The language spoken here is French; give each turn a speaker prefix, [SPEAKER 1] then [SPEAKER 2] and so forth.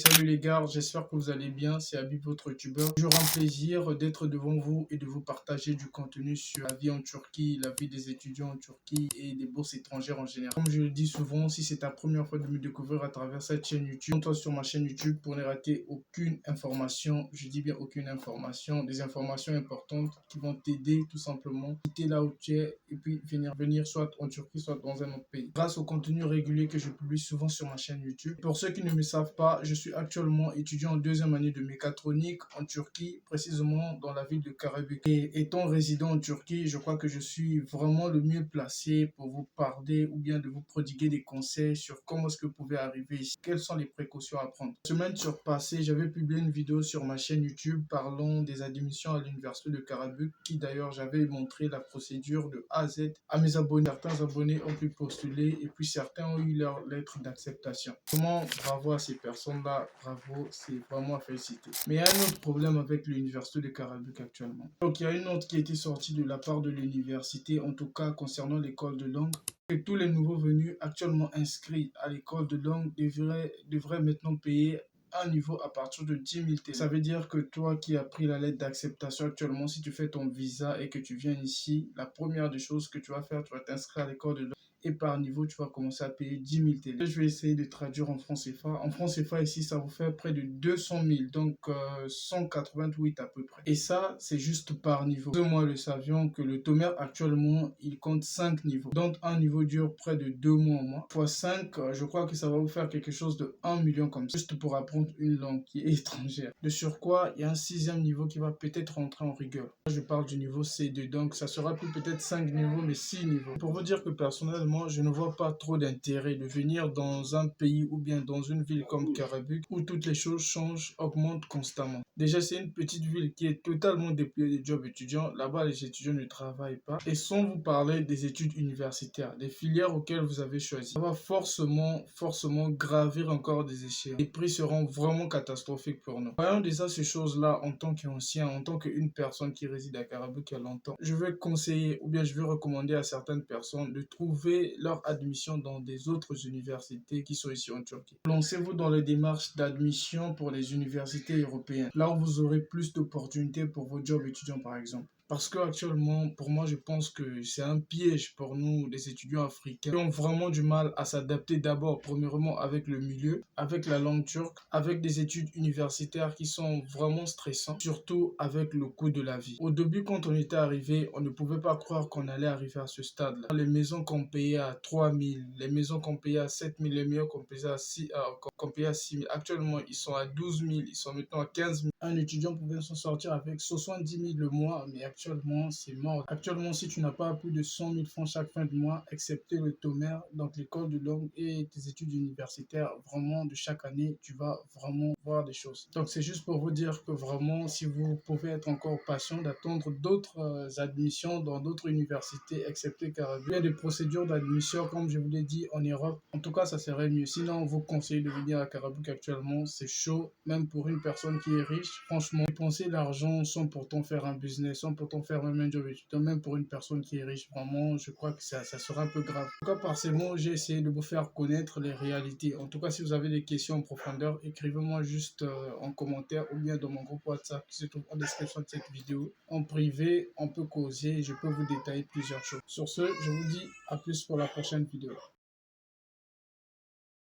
[SPEAKER 1] Salut les gars, j'espère que vous allez bien, c'est Habib votre youtubeur. Toujours un plaisir d'être devant vous et de vous partager du contenu sur la vie en Turquie, la vie des étudiants en Turquie et des bourses étrangères en général. Comme je le dis souvent, si c'est ta première fois de me découvrir à travers cette chaîne YouTube, abonne-toi sur ma chaîne YouTube pour ne rater aucune information, je dis bien aucune information, des informations importantes qui vont t'aider tout simplement, quitter là où tu es et puis venir soit en Turquie, soit dans un autre pays. Grâce au contenu régulier que je publie souvent sur ma chaîne YouTube. Pour ceux qui ne me savent pas, je suis actuellement étudiant en deuxième année de mécatronique en Turquie, précisément dans la ville de Karabük. Et étant résident en Turquie, je crois que je suis vraiment le mieux placé pour vous parler ou bien de vous prodiguer des conseils sur comment est-ce que vous pouvez arriver ici, quelles sont les précautions à prendre. La semaine surpassée, j'avais publié une vidéo sur ma chaîne YouTube parlant des admissions à l'université de Karabük, qui d'ailleurs j'avais montré la procédure de A à Z à mes abonnés. Certains abonnés ont pu postuler et puis certains ont eu leur lettre d'acceptation. Vraiment, bravo à ces personnes-là, bravo, c'est vraiment à féliciter. Mais il y a un autre problème avec l'université de Karabük actuellement. Donc il y a une note qui a été sortie de la part de l'université, en tout cas concernant l'école de langue, que tous les nouveaux venus actuellement inscrits à l'école de langue devraient maintenant payer un niveau à partir de 10 000 TL. Ça veut dire que toi qui as pris la lettre d'acceptation actuellement, si tu fais ton visa et que tu viens ici, la première des choses que tu vas faire, tu vas t'inscrire à l'école de langue et par niveau, tu vas commencer à payer 10 000 TL. Je vais essayer de traduire en francs CFA. En francs CFA, ici, ça vous fait près de 200 000, donc 188 à peu près. Et ça, c'est juste par niveau. Nous, moi, le savions que le TOMER, actuellement, il compte 5 niveaux. Donc, un niveau dure près de 2 mois au moins. Fois 5, je crois que ça va vous faire quelque chose de 1 million comme ça, juste pour apprendre une langue qui est étrangère. De surcroît, il y a un 6e niveau qui va peut-être rentrer en rigueur. Je parle du niveau C2, donc ça sera plus peut-être 5 niveaux, mais 6 niveaux. Pour vous dire que personnellement, je ne vois pas trop d'intérêt de venir dans un pays ou bien dans une ville comme Karabük où toutes les choses changent, augmentent constamment. Déjà, c'est une petite ville qui est totalement dépeuplée de jobs étudiants. Là-bas, les étudiants ne travaillent pas. Et sans vous parler des études universitaires, des filières auxquelles vous avez choisi, ça va forcément gravir encore des échelles. Les prix seront vraiment catastrophiques pour nous. Voyons déjà ces choses-là en tant qu'ancien, en tant qu'une personne qui réside à Karabük il y a longtemps. Je vais conseiller ou bien je vais recommander à certaines personnes de trouver leur admission dans des autres universités qui sont ici en Turquie. Lancez-vous dans les démarches d'admission pour les universités européennes, là où vous aurez plus d'opportunités pour vos jobs étudiants par exemple. Parce qu'actuellement, pour moi, je pense que c'est un piège pour nous, les étudiants africains, qui ont vraiment du mal à s'adapter d'abord, premièrement, avec le milieu, avec la langue turque, avec des études universitaires qui sont vraiment stressantes, surtout avec le coût de la vie. Au début, quand on était arrivé, on ne pouvait pas croire qu'on allait arriver à ce stade-là. Les maisons qu'on payait à 3 000, les maisons qu'on payait à 7 000, les meilleurs qu'on payait à 6 000. Actuellement, ils sont à 12 000, ils sont maintenant à 15 000. Un étudiant pouvait s'en sortir avec 70 000 le mois, mais actuellement, c'est mort. Actuellement, si tu n'as pas plus de 100 000 francs chaque fin de mois, excepté le TOMER, donc l'école de langue et tes études universitaires, vraiment, de chaque année, tu vas vraiment voir des choses. Donc, c'est juste pour vous dire que vraiment, si vous pouvez être encore patient d'attendre d'autres admissions dans d'autres universités, excepté Karabük, il y a des procédures d'admission, comme je vous l'ai dit, en Europe. En tout cas, ça serait mieux. Sinon, on vous conseille de venir à Karabük actuellement. C'est chaud, même pour une personne qui est riche. Franchement, dépenser l'argent sans pourtant faire un business, sans pourtant faire même un job étudiant, même pour une personne qui est riche, vraiment, je crois que ça sera un peu grave. En tout cas, par ces mots, j'ai essayé de vous faire connaître les réalités. En tout cas, si vous avez des questions en profondeur, écrivez-moi juste en commentaire ou bien dans mon groupe WhatsApp qui se trouve en description de cette vidéo. En privé, on peut causer et je peux vous détailler plusieurs choses. Sur ce, je vous dis à plus pour la prochaine vidéo.